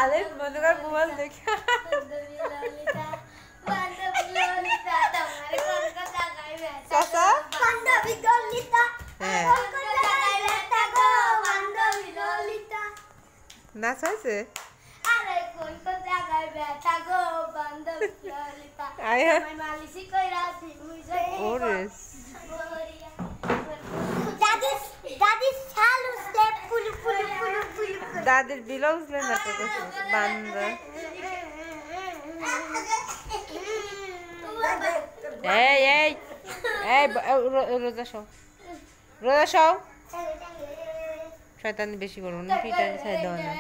আরে মনে কর মোবাইল দেখে চাচা হ্যাঁ নাচ হয়েছে দাদির ব্লাউজ না তো বান্দা এই এই এই রোজা সব শয়তানি বেশি করো না পিটা ছাই দাও না